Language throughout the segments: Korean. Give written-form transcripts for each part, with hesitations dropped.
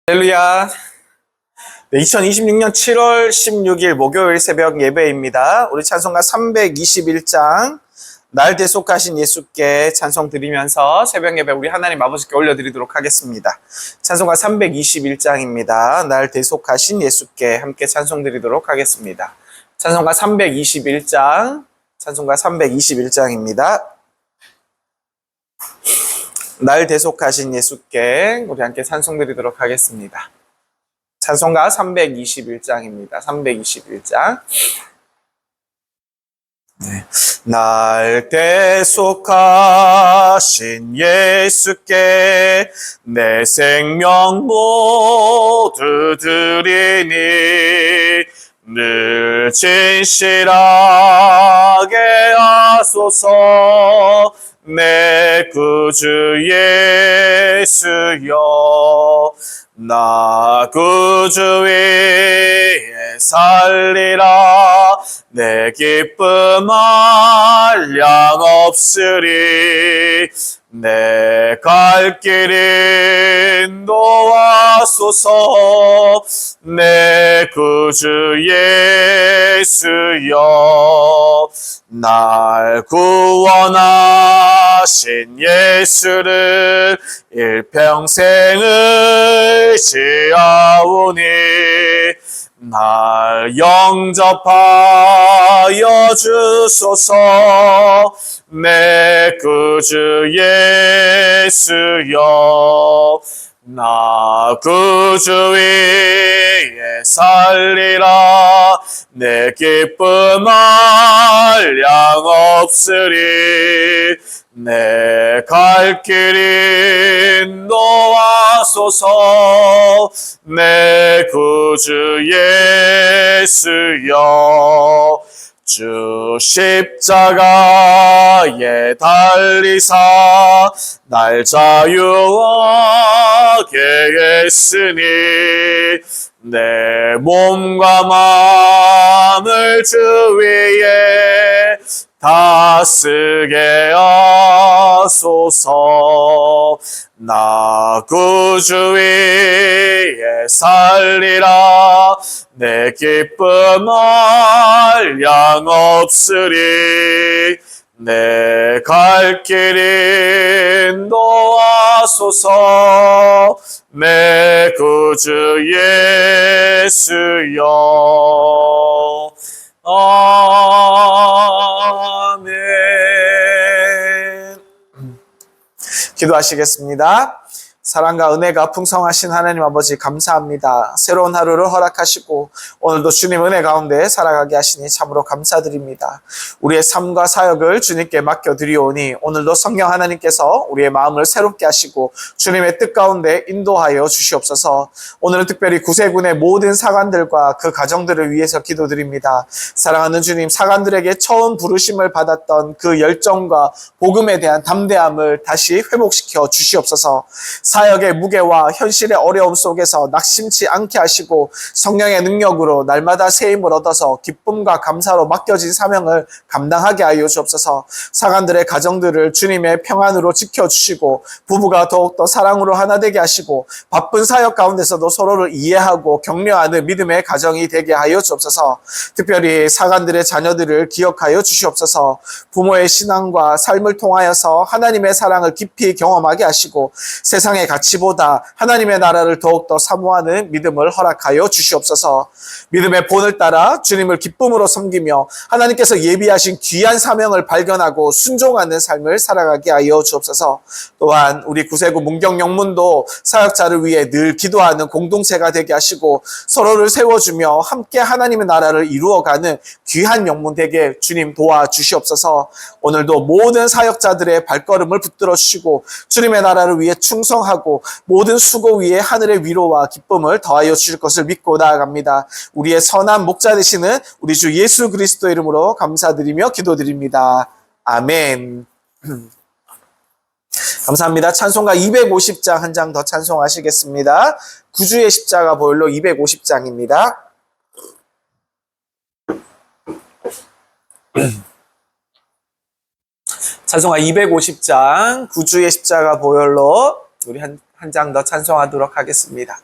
할렐루야. 네, 2026년 7월 16일 목요일 새벽 예배입니다. 우리 찬송가 321장 날 대속하신 예수께 찬송 드리면서 새벽 예배 우리 하나님 아버지께 올려드리도록 하겠습니다. 찬송가 321장입니다. 날 대속하신 예수께 함께 찬송 드리도록 하겠습니다. 찬송가 321장입니다. 날 대속하신 예수께 우리 함께 찬송 드리도록 하겠습니다. 찬송가 321장입니다. 321장. 네. 날 대속하신 예수께 내 생명 모두 드리니 늘 진실하게 하소서. 내 구주 예수여, 나 구주 위에 살리라. 내 기쁨 한량 없으리. 내 갈 길 인도하소서. 내 구주 예수여, 날 구원하신 예수를 일평생 의지하오니 날 영접하여 주소서. 내 구주 예수여, 나 구주 위에 살리라. 내 기쁨 한량 없으리. 내 갈 길 인도하소서. 내 구주 예수여, 주 십자가에 달리사 날 자유하게 했으니 내 몸과 마음을 주 위에 다 쓰게 하소서. 나 구주 위에 살리라. 내 기쁨 한량 없으리. 내 갈 길 인도하소서. 내 구주 예수여. 아멘. 기도하시겠습니다. 사랑과 은혜가 풍성하신 하나님 아버지 감사합니다. 새로운 하루를 허락하시고 오늘도 주님 은혜 가운데 살아가게 하시니 참으로 감사드립니다. 우리의 삶과 사역을 주님께 맡겨드리오니 오늘도 성령 하나님께서 우리의 마음을 새롭게 하시고 주님의 뜻 가운데 인도하여 주시옵소서. 오늘은 특별히 구세군의 모든 사관들과 그 가정들을 위해서 기도드립니다. 사랑하는 주님, 사관들에게 처음 부르심을 받았던 그 열정과 복음에 대한 담대함을 다시 회복시켜 주시옵소서. 사역의 무게와 현실의 어려움 속에서 낙심치 않게 하시고 성령의 능력으로 날마다 새 힘을 얻어서 기쁨과 감사로 맡겨진 사명을 감당하게 하여 주옵소서. 사관들의 가정들을 주님의 평안으로 지켜주시고 부부가 더욱더 사랑으로 하나 되게 하시고 바쁜 사역 가운데서도 서로를 이해하고 격려하는 믿음의 가정이 되게 하여 주옵소서. 특별히 사관들의 자녀들을 기억하여 주시옵소서. 부모의 신앙과 삶을 통하여서 하나님의 사랑을 깊이 경험하게 하시고 세상의 가치보다 하나님의 나라를 더욱더 사모하는 믿음을 허락하여 주시옵소서. 믿음의 본을 따라 주님을 기쁨으로 섬기며 하나님께서 예비하신 귀한 사명을 발견하고 순종하는 삶을 살아가게 하여 주옵소서. 또한 우리 구세구 문경영문도 사역자를 위해 늘 기도하는 공동체가 되게 하시고 서로를 세워주며 함께 하나님의 나라를 이루어가는 귀한 영문 되게 주님 도와주시옵소서. 오늘도 모든 사역자들의 발걸음을 붙들어 주시고 주님의 나라를 위해 충성하고 모든 수고 위에 하늘의 위로와 기쁨을 더하여 주실 것을 믿고 나아갑니다. 우리의 선한 목자 되시는 우리 주 예수 그리스도 이름으로 감사드리며 기도드립니다. 아멘. 감사합니다. 찬송가 250장 한 장 더 찬송하시겠습니다. 구주의 십자가 보혈로 250장입니다. 찬송가 250장 구주의 십자가 보혈로 우리 한 장 더 찬송하도록 하겠습니다.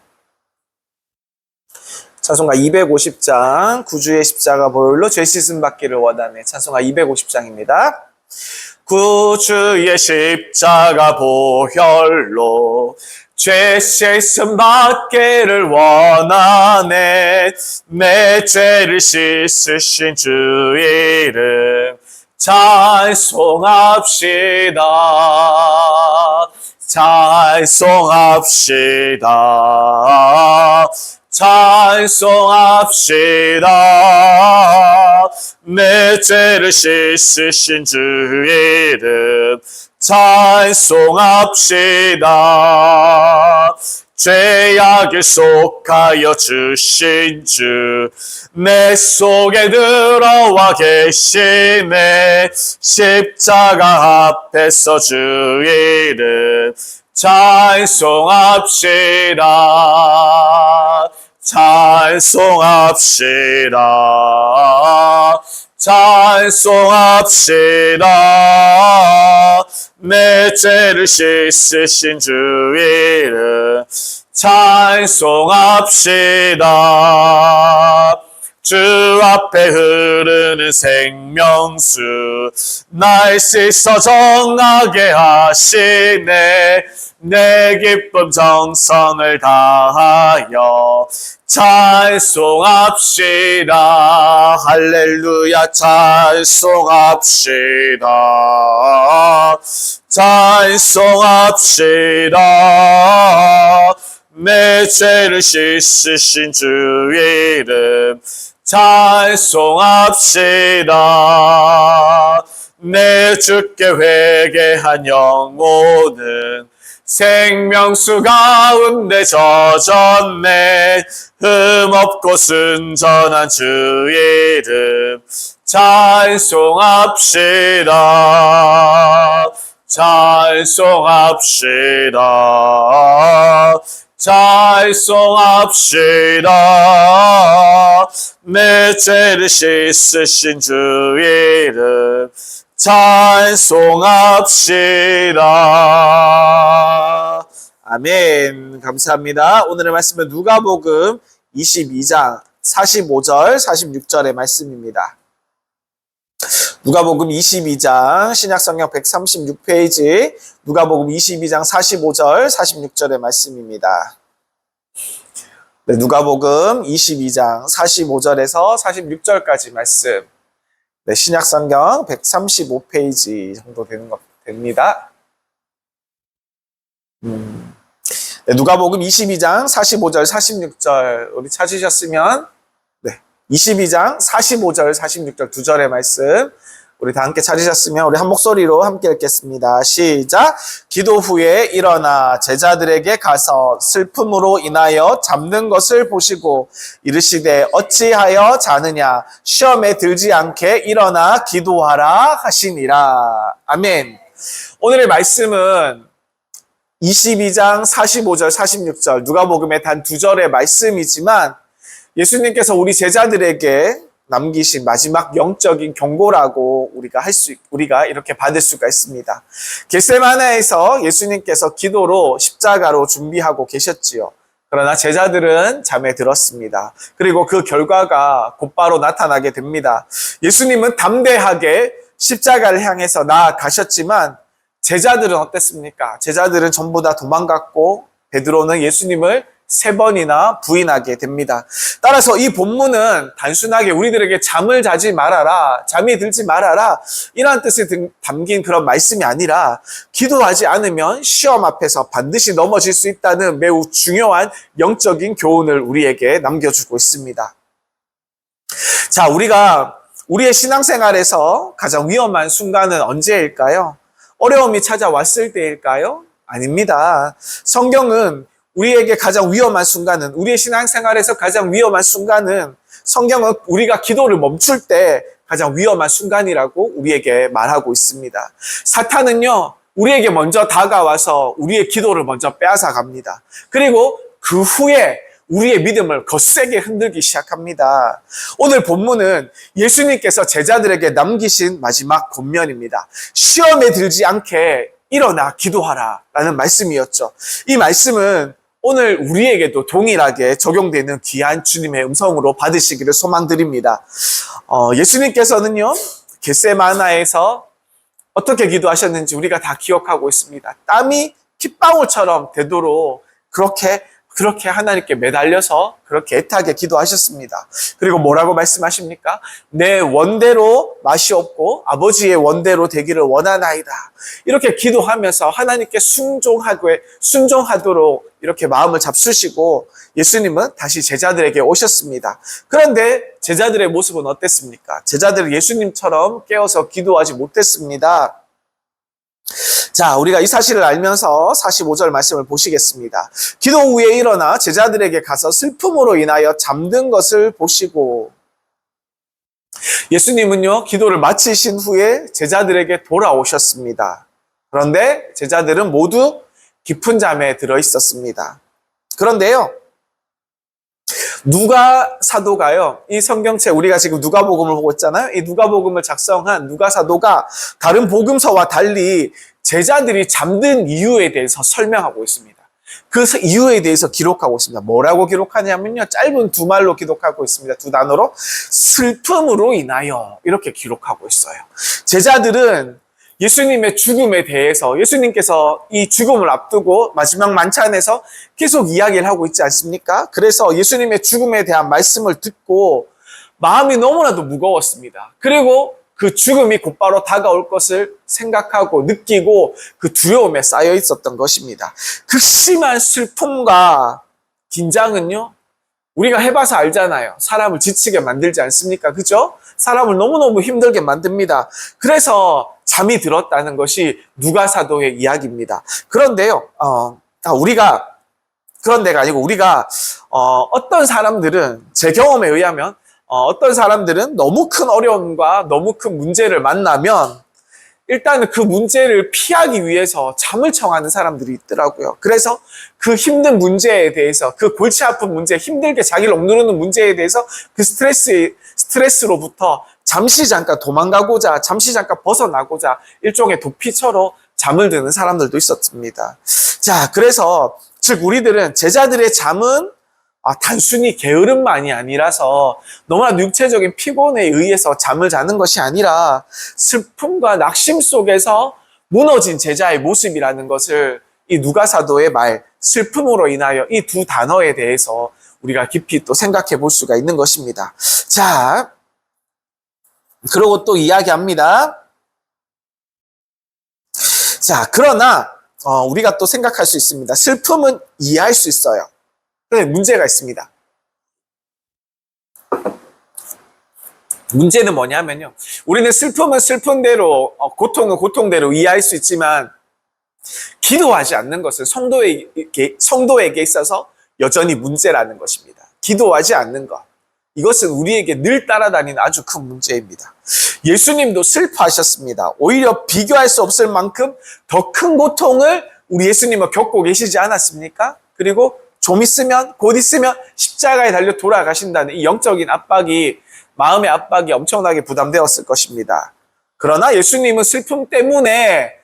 찬송가 250장 구주의 십자가 보혈로 죄 씻음 받기를 원하네. 찬송가 250장입니다. 구주의 십자가 보혈로 죄 씻음 받기를 원하네. 내 죄를 씻으신 주 이름 찬송합시다. 찬송합시다. 찬송합시다. 내 죄를 씻으신 주 이름 찬송합시다. 죄악에 속하여 주신 주 내 속에 들어와 계시네. 십자가 앞에서 주 이름 찬송합시다. 찬송합시다. 찬송합시다. 내 죄를 씻으신 주 이름 찬송합시다. 주 앞에 흐르는 생명수 날 씻어 정하게 하시네. 내 기쁨 정성을 다하여 찬송합시다. 할렐루야 찬송합시다. 찬송합시다. 내 죄를 씻으신 주 이름 찬송합시다. 내 주께 회개한 영혼은 생명수 가운데 젖었네. 흠없고 순전한 주 이름 찬송합시다. 찬송합시다. 찬송합시다. 내 죄를 씻으신 주 이름 찬송합시다. 아멘. 감사합니다. 오늘의 말씀은 누가복음 22장 45절 46절의 말씀입니다. 누가복음 22장 신약성경 136페이지 누가복음 22장 45절 46절의 말씀입니다. 네, 누가복음 22장 45절에서 46절까지 말씀. 네, 신약성경 135페이지 정도 됩니다. 네, 누가복음 22장 45절 46절 우리 찾으셨으면 22장 45절 46절 두 절의 말씀 우리 다 함께 찾으셨으면 우리 한 목소리로 함께 읽겠습니다. 시작. 기도 후에 일어나 제자들에게 가서 슬픔으로 인하여 잠든 것을 보시고 이르시되 어찌하여 자느냐 시험에 들지 않게 일어나 기도하라 하시니라. 아멘. 오늘의 말씀은 22장 45절 46절 누가복음의 단 두 절의 말씀이지만 예수님께서 우리 제자들에게 남기신 마지막 영적인 경고라고 우리가 이렇게 받을 수가 있습니다. 겟세마네에서 예수님께서 기도로 십자가로 준비하고 계셨지요. 그러나 제자들은 잠에 들었습니다. 그리고 그 결과가 곧바로 나타나게 됩니다. 예수님은 담대하게 십자가를 향해서 나아가셨지만 제자들은 어땠습니까? 제자들은 전부 다 도망갔고 베드로는 예수님을 3번이나 부인하게 됩니다. 따라서 이 본문은 단순하게 우리들에게 잠을 자지 말아라, 잠이 들지 말아라 이러한 뜻이 담긴 그런 말씀이 아니라 기도하지 않으면 시험 앞에서 반드시 넘어질 수 있다는 매우 중요한 영적인 교훈을 우리에게 남겨주고 있습니다. 자, 우리가 우리의 신앙생활에서 가장 위험한 순간은 언제일까요? 어려움이 찾아왔을 때일까요? 아닙니다. 성경은 우리에게 가장 위험한 순간은, 우리의 신앙생활에서 가장 위험한 순간은 성경은 우리가 기도를 멈출 때 가장 위험한 순간이라고 우리에게 말하고 있습니다. 사탄은요, 우리에게 먼저 다가와서 우리의 기도를 먼저 빼앗아 갑니다. 그리고 그 후에 우리의 믿음을 거세게 흔들기 시작합니다. 오늘 본문은 예수님께서 제자들에게 남기신 마지막 권면입니다. 시험에 들지 않게 일어나 기도하라 라는 말씀이었죠. 이 말씀은 오늘 우리에게도 동일하게 적용되는 귀한 주님의 음성으로 받으시기를 소망드립니다. 예수님께서는요, 겟세마나에서 어떻게 기도하셨는지 우리가 다 기억하고 있습니다. 땀이 핏방울처럼 되도록 그렇게 하나님께 매달려서 그렇게 애타게 기도하셨습니다. 그리고 뭐라고 말씀하십니까? 내 원대로 맛이 없고 아버지의 원대로 되기를 원하나이다. 이렇게 기도하면서 하나님께 순종하도록 이렇게 마음을 잡수시고 예수님은 다시 제자들에게 오셨습니다. 그런데 제자들의 모습은 어땠습니까? 제자들은 예수님처럼 깨어서 기도하지 못했습니다. 자, 우리가 이 사실을 알면서 45절 말씀을 보시겠습니다. 기도 후에 일어나 제자들에게 가서 슬픔으로 인하여 잠든 것을 보시고, 예수님은요, 기도를 마치신 후에 제자들에게 돌아오셨습니다. 그런데 제자들은 모두 깊은 잠에 들어 있었습니다. 그런데요, 누가 사도가요, 이 성경책, 우리가 지금 누가복음을 보고 있잖아요. 이 누가복음을 작성한 누가 사도가 다른 복음서와 달리 제자들이 잠든 이유에 대해서 설명하고 있습니다. 그 이유에 대해서 기록하고 있습니다. 뭐라고 기록하냐면요, 짧은 두 말로 기록하고 있습니다. 두 단어로 슬픔으로 인하여 이렇게 기록하고 있어요. 제자들은 예수님의 죽음에 대해서, 예수님께서 이 죽음을 앞두고 마지막 만찬에서 계속 이야기를 하고 있지 않습니까? 그래서 예수님의 죽음에 대한 말씀을 듣고 마음이 너무나도 무거웠습니다. 그리고 그 죽음이 곧바로 다가올 것을 생각하고 느끼고 그 두려움에 쌓여 있었던 것입니다. 극심한 슬픔과 긴장은요, 우리가 해봐서 알잖아요. 사람을 지치게 만들지 않습니까? 그죠? 사람을 너무너무 힘들게 만듭니다. 그래서 잠이 들었다는 것이 누가 사도의 이야기입니다. 그런데요, 그런데가 아니고 우리가 어떤 사람들은, 제 경험에 의하면 어떤 사람들은 너무 큰 어려움과 너무 큰 문제를 만나면 일단은 그 문제를 피하기 위해서 잠을 청하는 사람들이 있더라고요. 그래서 그 힘든 문제에 대해서, 그 골치 아픈 문제, 힘들게 자기를 억누르는 문제에 대해서 그 스트레스로부터 잠시 잠깐 도망가고자, 잠시 잠깐 벗어나고자 일종의 도피처로 잠을 드는 사람들도 있었습니다. 자, 그래서 즉 우리들은 제자들의 잠은 단순히 게으름만이 아니라서 너무나 육체적인 피곤에 의해서 잠을 자는 것이 아니라 슬픔과 낙심 속에서 무너진 제자의 모습이라는 것을 이 누가사도의 말, 슬픔으로 인하여 이 두 단어에 대해서 우리가 깊이 또 생각해 볼 수가 있는 것입니다. 자, 그리고 또 이야기합니다. 자, 그러나 우리가 또 생각할 수 있습니다. 슬픔은 이해할 수 있어요. 그런데 문제가 있습니다. 문제는 뭐냐면요, 우리는 슬픔은 슬픔대로, 고통은 고통대로 이해할 수 있지만 기도하지 않는 것은 성도에게 있어서 여전히 문제라는 것입니다. 기도하지 않는 것, 이것은 우리에게 늘 따라다니는 아주 큰 문제입니다. 예수님도 슬퍼하셨습니다. 오히려 비교할 수 없을 만큼 더 큰 고통을 우리 예수님은 겪고 계시지 않았습니까? 그리고 좀 있으면, 곧 있으면 십자가에 달려 돌아가신다는 이 영적인 압박이, 마음의 압박이 엄청나게 부담되었을 것입니다. 그러나 예수님은 슬픔 때문에,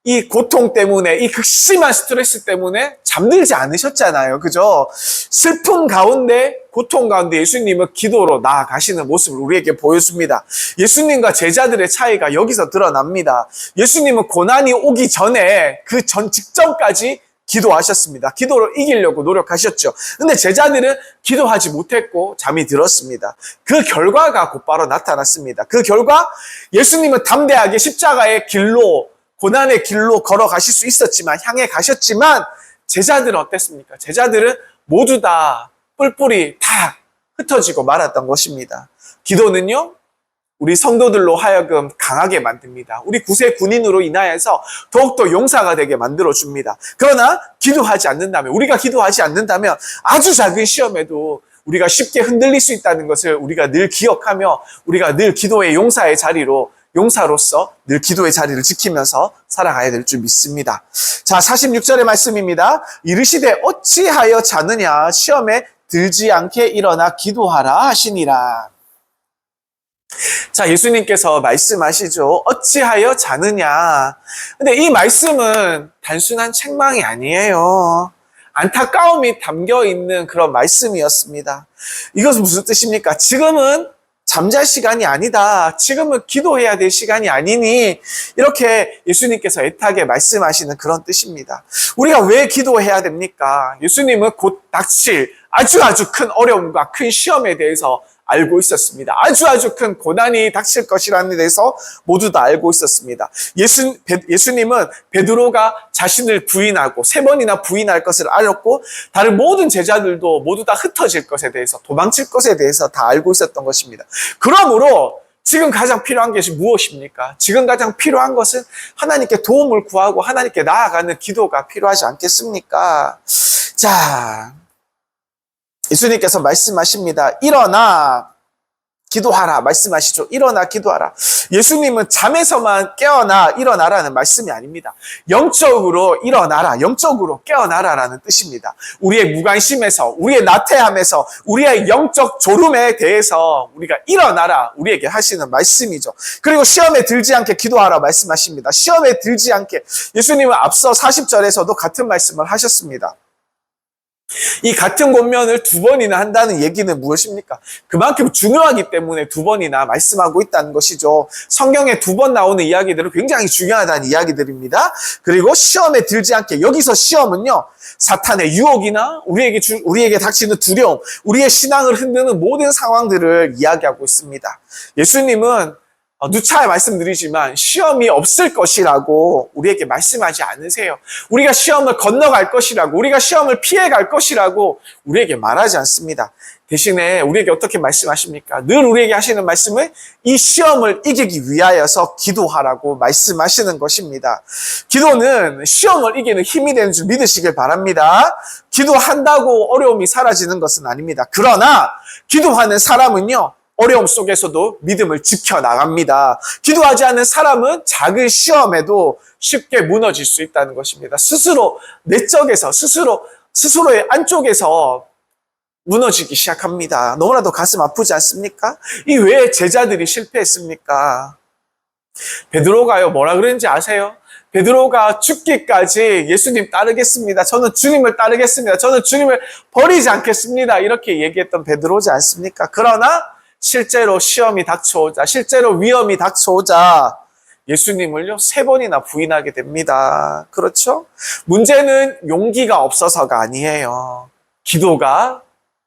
이 고통 때문에, 이 극심한 스트레스 때문에 잠들지 않으셨잖아요. 그죠? 슬픔 가운데, 고통 가운데 예수님은 기도로 나아가시는 모습을 우리에게 보여줍니다. 예수님과 제자들의 차이가 여기서 드러납니다. 예수님은 고난이 오기 전에, 그 직전까지 기도하셨습니다. 기도로 이기려고 노력하셨죠. 근데 제자들은 기도하지 못했고 잠이 들었습니다. 그 결과가 곧바로 나타났습니다. 그 결과 예수님은 담대하게 십자가의 길로, 고난의 길로 걸어가실 수 있었지만, 향해 가셨지만, 제자들은 어땠습니까? 제자들은 모두 다 뿔뿔이 다 흩어지고 말았던 것입니다. 기도는요, 우리 성도들로 하여금 강하게 만듭니다. 우리 구세 군인으로 인하여서 더욱더 용사가 되게 만들어줍니다. 그러나 기도하지 않는다면, 우리가 기도하지 않는다면 아주 작은 시험에도 우리가 쉽게 흔들릴 수 있다는 것을 우리가 늘 기억하며, 우리가 늘 기도의 용사로서 늘 기도의 자리를 지키면서 살아가야 될 줄 믿습니다. 자, 46절의 말씀입니다. 이르시되 어찌하여 자느냐, 시험에 들지 않게 일어나 기도하라 하시니라. 자, 예수님께서 말씀하시죠. 어찌하여 자느냐. 근데 이 말씀은 단순한 책망이 아니에요. 안타까움이 담겨 있는 그런 말씀이었습니다. 이것은 무슨 뜻입니까? 지금은 잠잘 시간이 아니다. 지금은 기도해야 될 시간이 아니니 이렇게 예수님께서 애타게 말씀하시는 그런 뜻입니다. 우리가 왜 기도해야 됩니까? 예수님은 곧 닥칠 아주 큰 어려움과 큰 시험에 대해서 알고 있었습니다. 아주 큰 고난이 닥칠 것이라는 데 대해서 모두 다 알고 있었습니다. 예수님은 베드로가 자신을 부인하고 3번이나 부인할 것을 알았고 다른 모든 제자들도 모두 다 흩어질 것에 대해서 도망칠 것에 대해서 다 알고 있었던 것입니다. 그러므로 지금 가장 필요한 것이 무엇입니까? 지금 가장 필요한 것은 하나님께 도움을 구하고 하나님께 나아가는 기도가 필요하지 않겠습니까? 자, 예수님께서 말씀하십니다. 일어나 기도하라 말씀하시죠. 일어나 기도하라. 예수님은 잠에서만 깨어나 일어나라는 말씀이 아닙니다. 영적으로 일어나라, 영적으로 깨어나라라는 뜻입니다. 우리의 무관심에서, 우리의 나태함에서, 우리의 영적 졸음에 대해서 우리가 일어나라 우리에게 하시는 말씀이죠. 그리고 시험에 들지 않게 기도하라 말씀하십니다. 시험에 들지 않게. 예수님은 앞서 40절에서도 같은 말씀을 하셨습니다. 이 같은 권면을 2번이나 한다는 얘기는 무엇입니까? 그만큼 중요하기 때문에 2번이나 말씀하고 있다는 것이죠. 성경에 2번 나오는 이야기들은 굉장히 중요하다는 이야기들입니다. 그리고 시험에 들지 않게, 여기서 시험은요, 사탄의 유혹이나 우리에게 닥치는 두려움, 우리의 신앙을 흔드는 모든 상황들을 이야기하고 있습니다. 예수님은 누차 말씀드리지만 시험이 없을 것이라고 우리에게 말씀하지 않으세요. 우리가 시험을 건너갈 것이라고, 우리가 시험을 피해갈 것이라고 우리에게 말하지 않습니다. 대신에 우리에게 어떻게 말씀하십니까? 늘 우리에게 하시는 말씀은 이 시험을 이기기 위하여서 기도하라고 말씀하시는 것입니다. 기도는 시험을 이기는 힘이 되는 줄 믿으시길 바랍니다. 기도한다고 어려움이 사라지는 것은 아닙니다. 그러나 기도하는 사람은요, 어려움 속에서도 믿음을 지켜나갑니다. 기도하지 않는 사람은 작은 시험에도 쉽게 무너질 수 있다는 것입니다. 스스로 내적에서, 스스로의 안쪽에서 무너지기 시작합니다. 너무나도 가슴 아프지 않습니까? 이 왜 제자들이 실패했습니까? 베드로가요, 뭐라 그랬는지 아세요? 베드로가 죽기까지 예수님 따르겠습니다. 저는 주님을 따르겠습니다. 저는 주님을 버리지 않겠습니다. 이렇게 얘기했던 베드로지 않습니까? 그러나 실제로 시험이 닥쳐오자, 실제로 위험이 닥쳐오자 예수님을요 3번이나 부인하게 됩니다. 그렇죠? 문제는 용기가 없어서가 아니에요. 기도가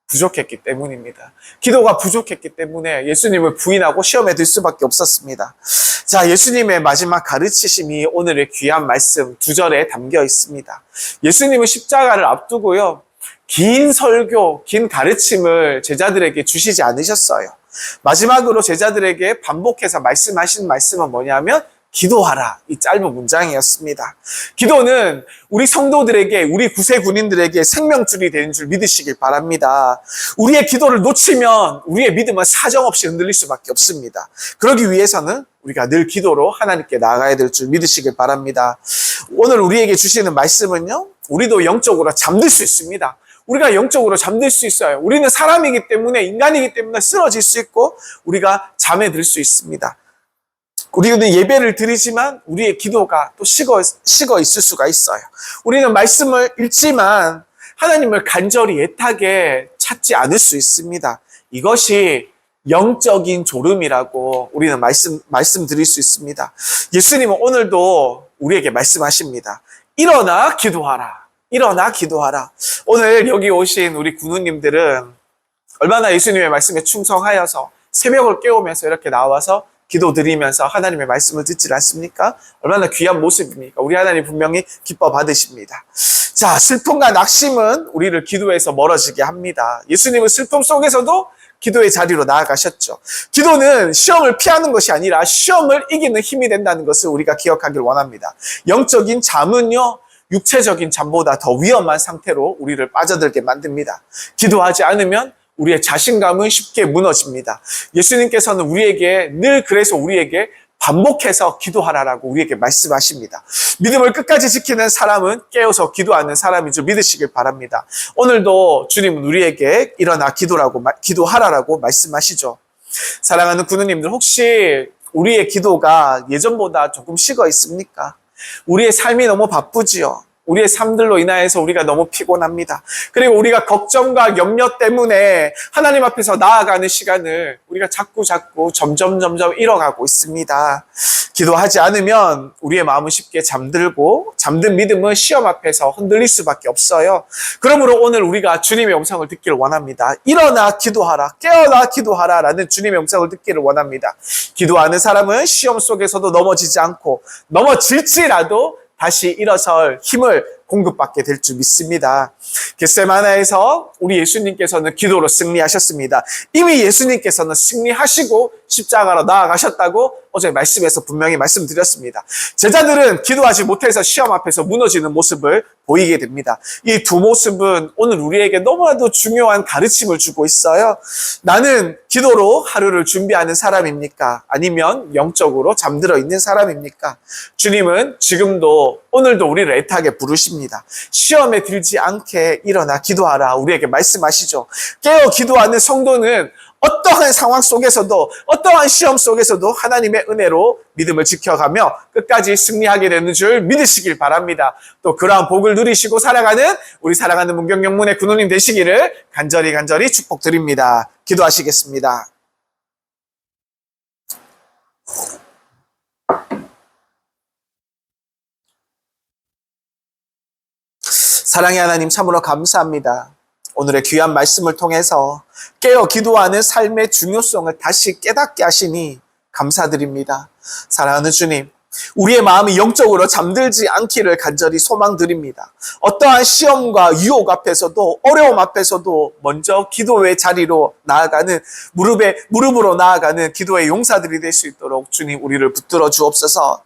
부족했기 때문입니다. 기도가 부족했기 때문에 예수님을 부인하고 시험에 들 수밖에 없었습니다. 자, 예수님의 마지막 가르치심이 오늘의 귀한 말씀 2절에 담겨 있습니다. 예수님은 십자가를 앞두고요, 긴 설교, 긴 가르침을 제자들에게 주시지 않으셨어요. 마지막으로 제자들에게 반복해서 말씀하신 말씀은 뭐냐면 기도하라, 이 짧은 문장이었습니다. 기도는 우리 성도들에게, 우리 구세 군인들에게 생명줄이 되는 줄 믿으시길 바랍니다. 우리의 기도를 놓치면 우리의 믿음은 사정없이 흔들릴 수밖에 없습니다. 그러기 위해서는 우리가 늘 기도로 하나님께 나아가야 될 줄 믿으시길 바랍니다. 오늘 우리에게 주시는 말씀은요, 우리도 영적으로 잠들 수 있습니다. 우리가 영적으로 잠들 수 있어요. 우리는 사람이기 때문에, 인간이기 때문에 쓰러질 수 있고 우리가 잠에 들 수 있습니다. 우리는 예배를 드리지만 우리의 기도가 또 식어 있을 수가 있어요. 우리는 말씀을 읽지만 하나님을 간절히 애타게 찾지 않을 수 있습니다. 이것이 영적인 졸음이라고 우리는 말씀드릴 수 있습니다. 예수님은 오늘도 우리에게 말씀하십니다. 일어나 기도하라. 일어나 기도하라. 오늘 여기 오신 우리 군우님들은 얼마나 예수님의 말씀에 충성하여서 새벽을 깨우면서 이렇게 나와서 기도드리면서 하나님의 말씀을 듣지 않습니까? 얼마나 귀한 모습입니까? 우리 하나님 분명히 기뻐 받으십니다. 자, 슬픔과 낙심은 우리를 기도에서 멀어지게 합니다. 예수님은 슬픔 속에서도 기도의 자리로 나아가셨죠. 기도는 시험을 피하는 것이 아니라 시험을 이기는 힘이 된다는 것을 우리가 기억하길 원합니다. 영적인 잠은요, 육체적인 잠보다 더 위험한 상태로 우리를 빠져들게 만듭니다. 기도하지 않으면 우리의 자신감은 쉽게 무너집니다. 예수님께서는 그래서 우리에게 반복해서 기도하라라고 우리에게 말씀하십니다. 믿음을 끝까지 지키는 사람은 깨어서 기도하는 사람인 줄 믿으시길 바랍니다. 오늘도 주님은 우리에게 일어나 기도하라라고 말씀하시죠. 사랑하는 군우님들, 혹시 우리의 기도가 예전보다 조금 식어 있습니까? 우리의 삶이 너무 바쁘지요. 우리의 삶들로 인하여서 우리가 너무 피곤합니다. 그리고 우리가 걱정과 염려 때문에 하나님 앞에서 나아가는 시간을 우리가 자꾸 점점 잃어가고 있습니다. 기도하지 않으면 우리의 마음은 쉽게 잠들고 잠든 믿음은 시험 앞에서 흔들릴 수밖에 없어요. 그러므로 오늘 우리가 주님의 음성을 듣기를 원합니다. 일어나 기도하라, 깨어나 기도하라 라는 주님의 음성을 듣기를 원합니다. 기도하는 사람은 시험 속에서도 넘어지지 않고 넘어질지라도 다시 일어설 힘을 공급받게 될 줄 믿습니다. 겟세마네에서 우리 예수님께서는 기도로 승리하셨습니다. 이미 예수님께서는 승리하시고 십자가로 나아가셨다고 어제 말씀에서 분명히 말씀드렸습니다. 제자들은 기도하지 못해서 시험 앞에서 무너지는 모습을 보이게 됩니다. 이 두 모습은 오늘 우리에게 너무나도 중요한 가르침을 주고 있어요. 나는 기도로 하루를 준비하는 사람입니까? 아니면 영적으로 잠들어 있는 사람입니까? 주님은 지금도 오늘도 우리를 애타게 부르십니다. 시험에 들지 않게 일어나 기도하라 우리에게 말씀하시죠. 깨어 기도하는 성도는 어떠한 상황 속에서도 어떠한 시험 속에서도 하나님의 은혜로 믿음을 지켜가며 끝까지 승리하게 되는 줄 믿으시길 바랍니다. 또 그러한 복을 누리시고 살아가는 우리 사랑하는 문경영문의 군우님 되시기를 간절히 축복드립니다. 기도하시겠습니다. 사랑의 하나님 참으로 감사합니다. 오늘의 귀한 말씀을 통해서 깨어 기도하는 삶의 중요성을 다시 깨닫게 하시니 감사드립니다. 사랑하는 주님, 우리의 마음이 영적으로 잠들지 않기를 간절히 소망드립니다. 어떠한 시험과 유혹 앞에서도 어려움 앞에서도 먼저 기도의 자리로 나아가는 무릎으로 나아가는 기도의 용사들이 될 수 있도록 주님 우리를 붙들어 주옵소서.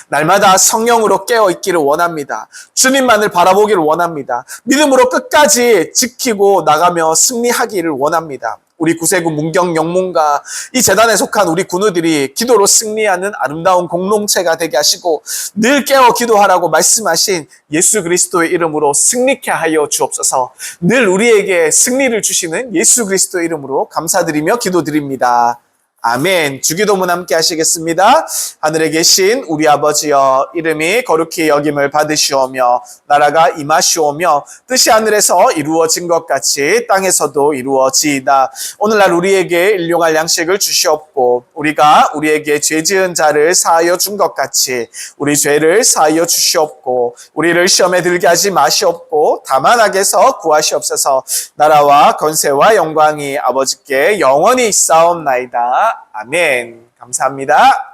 날마다 성령으로 깨어있기를 원합니다. 주님만을 바라보기를 원합니다. 믿음으로 끝까지 지키고 나가며 승리하기를 원합니다. 우리 구세구 문경 영문과 이 재단에 속한 우리 군우들이 기도로 승리하는 아름다운 공동체가 되게 하시고 늘 깨어 기도하라고 말씀하신 예수 그리스도의 이름으로 승리케 하여 주옵소서. 늘 우리에게 승리를 주시는 예수 그리스도의 이름으로 감사드리며 기도드립니다. 아멘. 주기도문 함께 하시겠습니다. 하늘에 계신 우리 아버지여, 이름이 거룩히 여김을 받으시오며 나라가 임하시오며 뜻이 하늘에서 이루어진 것 같이 땅에서도 이루어지이다. 오늘날 우리에게 일용할 양식을 주시옵고 우리가 우리에게 죄 지은 자를 사하여 준 것 같이 우리 죄를 사하여 주시옵고 우리를 시험에 들게 하지 마시옵고 다만 악에서 구하시옵소서. 나라와 권세와 영광이 아버지께 영원히 있사옵나이다. 아멘. 감사합니다.